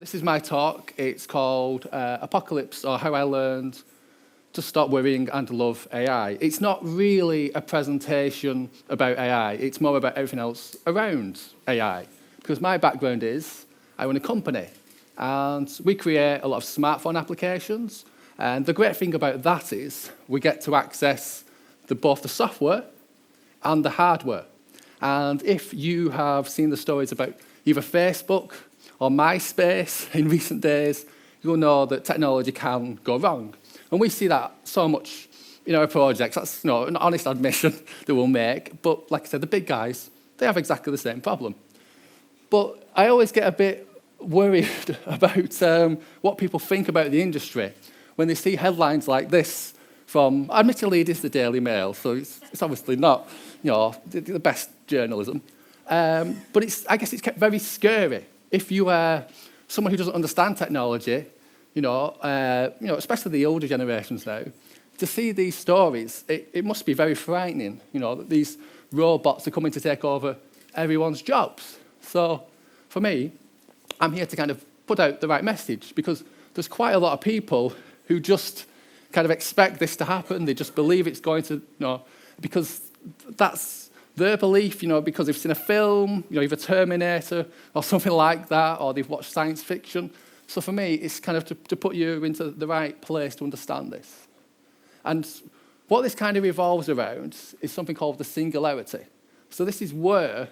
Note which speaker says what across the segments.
Speaker 1: This is my talk. It's called Apocalypse, or How I Learned to Stop Worrying and Love AI. It's not really a presentation about AI. It's more about everything else around AI. Because my background is, I own a company, and we create a lot of smartphone applications. And the great thing about that is we get to access both the software and the hardware. And if you have seen the stories about either Facebook or MySpace in recent days, you'll know that technology can go wrong. And we see that so much in our projects. That's an honest admission that we'll make. But like I said, the big guys, they have exactly the same problem. But I always get a bit worried about what people think about the industry when they see headlines like this from, admittedly, it is the Daily Mail, so it's obviously not the best journalism. But I guess it's kept very scary. If you are someone who doesn't understand technology, especially the older generations now, to see these stories, it must be very frightening, that these robots are coming to take over everyone's jobs. So for me, I'm here to kind of put out the right message, because there's quite a lot of people who just kind of expect this to happen. They just believe it's going to, because that's their belief, because they've seen a film, either Terminator or something like that, or they've watched science fiction. So for me, it's kind of to put you into the right place to understand this. And what this kind of revolves around is something called the singularity. So this is where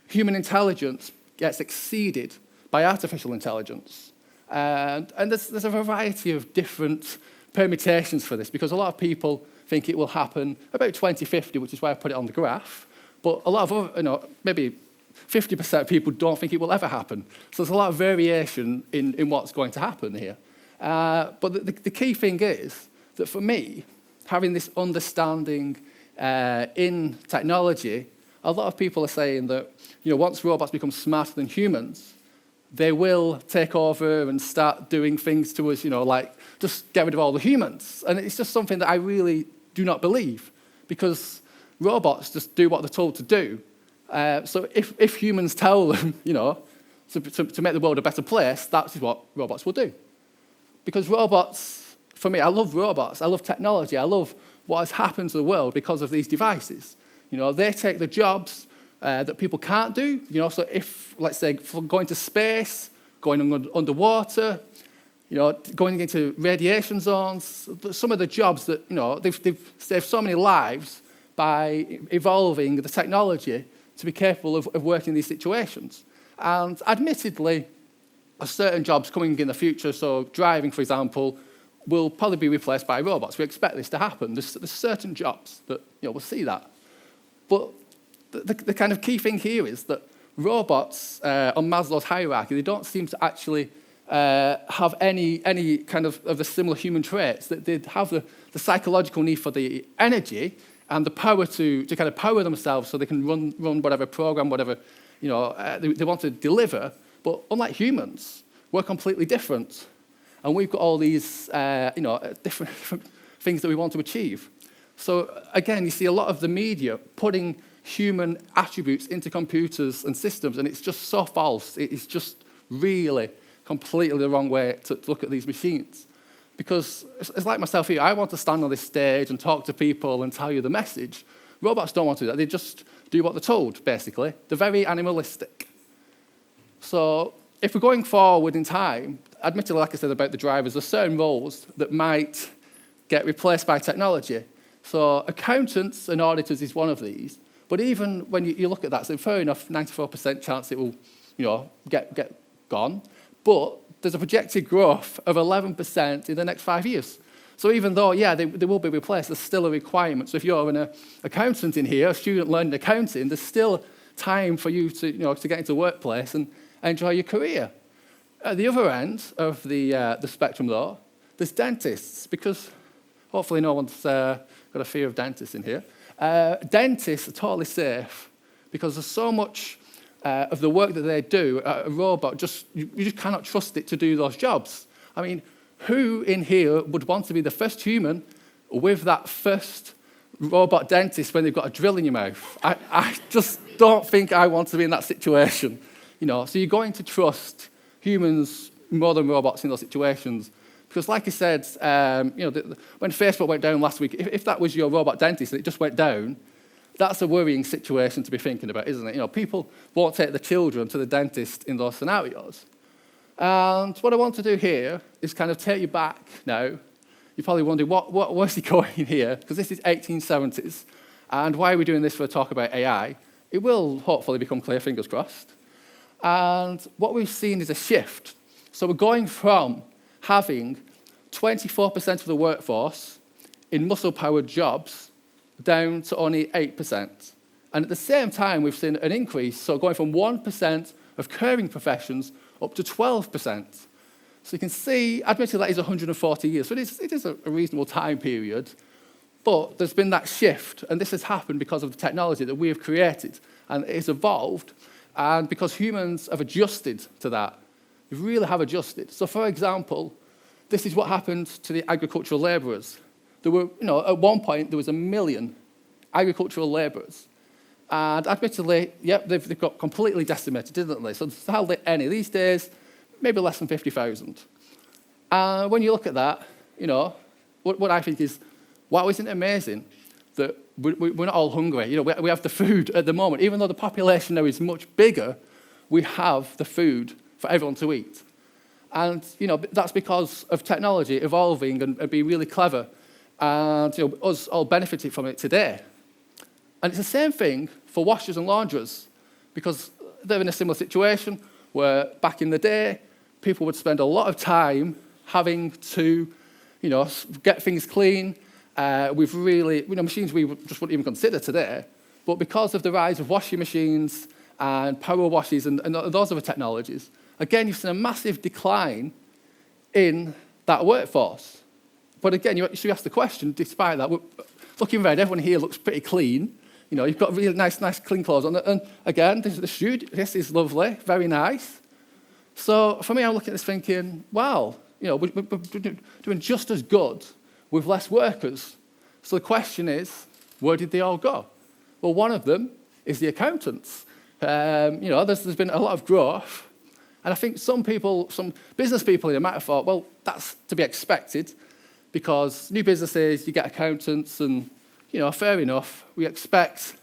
Speaker 1: human intelligence gets exceeded by artificial intelligence. And there's a variety of different permutations for this, because a lot of people think it will happen about 2050, which is why I put it on the graph. But a lot of other, maybe 50% of people don't think it will ever happen. So there's a lot of variation in what's going to happen here. But the key thing is that for me, having this understanding in technology, a lot of people are saying that once robots become smarter than humans, they will take over and start doing things to us, like just get rid of all the humans. And it's just something that I really do not believe, because robots just do what they're told to do. So if humans tell them, to make the world a better place, that's what robots will do. Because robots, for me, I love robots, I love technology, I love what has happened to the world because of these devices. They take the jobs that people can't do. So if, let's say, for going to space, going underwater, going into radiation zones, some of the jobs that, they've saved so many lives by evolving the technology to be capable of working in these situations. And admittedly, certain jobs coming in the future, so driving, for example, will probably be replaced by robots. We expect this to happen. There's certain jobs that, we'll see that. But the kind of key thing here is that robots on Maslow's hierarchy, they don't seem to actually have any kind of the similar human traits. That they have the psychological need for the energy and the power to kind of power themselves so they can run whatever program, whatever they want to deliver. But unlike humans, we're completely different. And we've got all these different things that we want to achieve. So again, you see a lot of the media putting human attributes into computers and systems, and it's just so false. It's just really completely the wrong way to look at these machines. Because it's like myself here, I want to stand on this stage and talk to people and tell you the message. Robots don't want to do that. They just do what they're told, basically. They're very animalistic. So if we're going forward in time, admittedly, like I said about the drivers, there's certain roles that might get replaced by technology. So accountants and auditors is one of these. But even when you look at that, so fair enough, 94% chance it will, get gone. But there's a projected growth of 11% in the next 5 years. So even though, they will be replaced, there's still a requirement. So if you're an accountant in here, a student learning accounting, there's still time for you to get into the workplace and enjoy your career. At the other end of the spectrum, though, there's dentists, because hopefully no one's got a fear of dentists in here. Dentists are totally safe because there's so much of the work that they do, a robot, you just cannot trust it to do those jobs. I mean, who in here would want to be the first human with that first robot dentist when they've got a drill in your mouth? I just don't think I want to be in that situation. So you're going to trust humans more than robots in those situations. Because like I said, when Facebook went down last week, if that was your robot dentist and it just went down, that's a worrying situation to be thinking about, isn't it? People won't take the children to the dentist in those scenarios. And what I want to do here is kind of take you back now. You're probably wondering, where's he going here? Because this is 1870s. And why are we doing this for a talk about AI? It will hopefully become clear, fingers crossed. And what we've seen is a shift. So we're going from having 24% of the workforce in muscle-powered jobs down to only 8%. And at the same time, we've seen an increase, so going from 1% of caring professions up to 12%. So you can see, admittedly, that is 140 years, so it is a reasonable time period, but there's been that shift, and this has happened because of the technology that we have created, and it has evolved, and because humans have adjusted to that. They really have adjusted. So, for example, this is what happened to the agricultural labourers. There were, at one point, there was 1 million agricultural labourers. And admittedly, they've got completely decimated, didn't they? So there's hardly any. These days, maybe less than 50,000. When you look at that, what I think is, wow, isn't it amazing that we're not all hungry? We have the food at the moment. Even though the population now is much bigger, we have the food for everyone to eat. And, that's because of technology evolving and being really clever. And, us all benefiting from it today. And it's the same thing for washers and launderers, because they're in a similar situation where back in the day, people would spend a lot of time having to, get things clean. We've really, machines we just wouldn't even consider today. But because of the rise of washing machines and power washes and those other technologies, again, you've seen a massive decline in that workforce. But again, you should ask the question, despite that, looking around, everyone here looks pretty clean. You've got really nice clean clothes on. And again, this is the shoe. This is lovely, very nice. So for me, I'm looking at this thinking, wow, we're doing just as good with less workers. So the question is, where did they all go? Well, one of them is the accountants. There's been a lot of growth. And I think some business people might have thought, well, that's to be expected, because new businesses, you get accountants, and, fair enough, we expect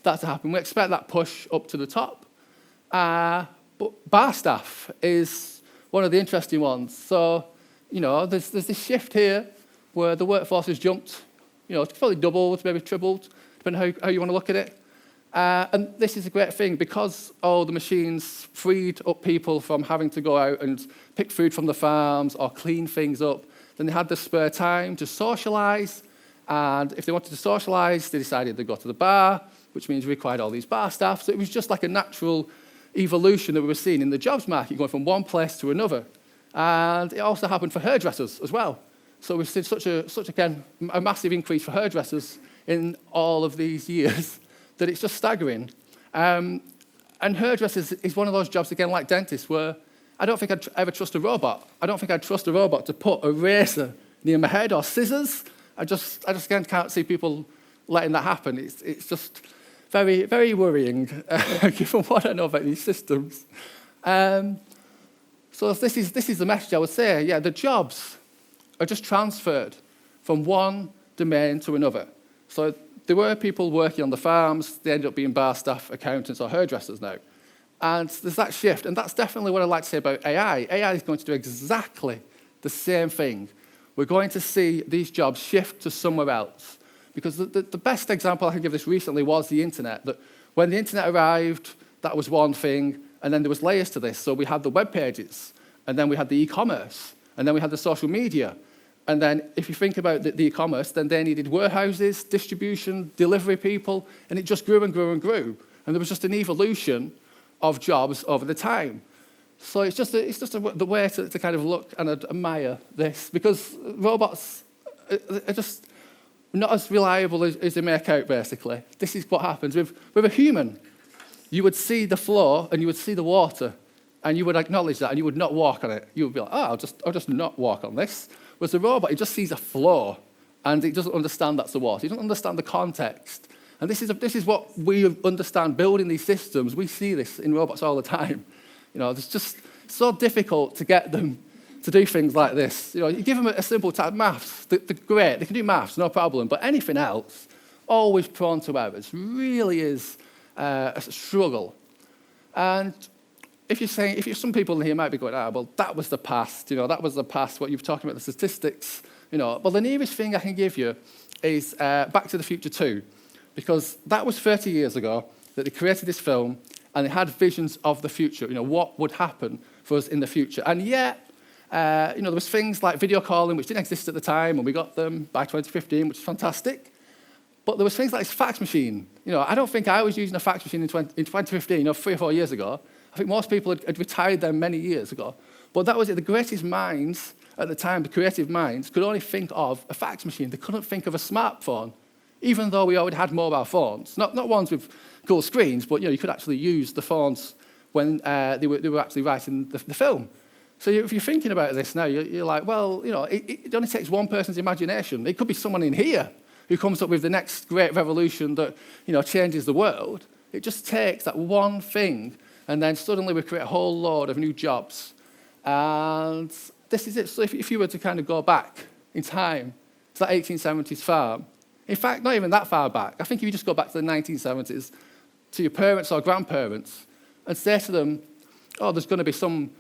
Speaker 1: that to happen. We expect that push up to the top. But bar staff is one of the interesting ones. So, there's this shift here where the workforce has jumped, it's probably doubled, maybe tripled, depending how you want to look at it. And this is a great thing, because all the machines freed up people from having to go out and pick food from the farms or clean things up. Then they had the spare time to socialise, and if they wanted to socialise, they decided they'd go to the bar, which means we required all these bar staff. So it was just like a natural evolution that we were seeing in the jobs market, going from one place to another. And it also happened for hairdressers as well. So we've seen such a massive increase for hairdressers in all of these years that it's just staggering. And hairdressers is one of those jobs, again, like dentists, where I don't think I'd ever trust a robot. I don't think I'd trust a robot to put a razor near my head or scissors. I just again can't see people letting that happen. It's just very, very worrying, given what I know about these systems. So this is the message I would say. Yeah, the jobs are just transferred from one domain to another. So there were people working on the farms. They ended up being bar staff, accountants, or hairdressers now. And there's that shift, and that's definitely what I'd like to say about AI. AI is going to do exactly the same thing. We're going to see these jobs shift to somewhere else. Because the best example I could give this recently was the internet. That when the internet arrived, that was one thing, and then there was layers to this. So we had the web pages, and then we had the e-commerce, and then we had the social media. And then if you think about the e-commerce, then they needed warehouses, distribution, delivery people, and it just grew and grew and grew. And there was just an evolution of jobs over the time. So it's just the way to kind of look and admire this, because robots are just not as reliable as they make out, basically. This is what happens. With a human, you would see the floor and you would see the water, and you would acknowledge that, and you would not walk on it. You would be like, I'll just not walk on this. Whereas the robot, it just sees a floor, and it doesn't understand that's the water. It doesn't understand the context. And this is what we understand building these systems. We see this in robots all the time. There's just so difficult to get them to do things like this. You give them a simple task, maths, they're great, they can do maths, no problem, but anything else, always prone to errors, really is a struggle. And if you're some people in here might be going, well, that was the past, that was the past, what you've talking about, the statistics, well, the nearest thing I can give you is Back to the Future 2, because that was 30 years ago that they created this film, and they had visions of the future, what would happen for us in the future. And yet, there was things like video calling, which didn't exist at the time, and we got them by 2015, which is fantastic. But there was things like this fax machine. I don't think I was using a fax machine in 2015, 3 or 4 years ago. I think most people had retired them many years ago. But that was it. The greatest minds at the time, the creative minds, could only think of a fax machine. They couldn't think of a smartphone, even though we already had mobile phones. Not ones with cool screens, but you could actually use the phones when they were actually writing the film. So if you're thinking about this now, you're like, well, it only takes one person's imagination. It could be someone in here who comes up with the next great revolution that changes the world. It just takes that one thing, and then suddenly we create a whole load of new jobs. And this is it. So if you were to kind of go back in time to that 1870s farm, in fact, not even that far back, I think if you just go back to the 1970s, to your parents or grandparents, and say to them, there's going to be some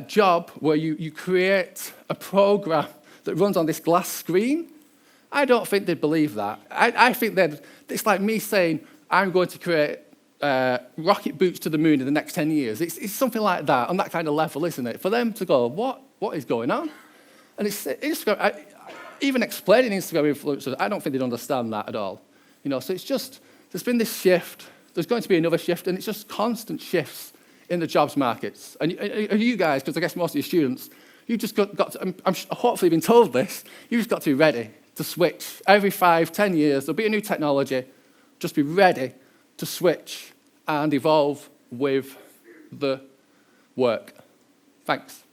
Speaker 1: job where you create a program that runs on this glass screen, I don't think they'd believe that. I think it's like me saying, I'm going to create rocket boots to the moon in the next 10 years. It's something like that, on that kind of level, isn't it? For them to go, what is going on? And it's Instagram, even explaining Instagram influencers, I don't think they'd understand that at all. So it's just, there's been this shift, there's going to be another shift, and it's just constant shifts in the jobs markets. And you guys, because I guess most of your students, you've just got to, I'm hopefully been told this, you've just got to be ready to switch. Every 5-10 years, there'll be a new technology. Just be ready to switch and evolve with the work. Thanks.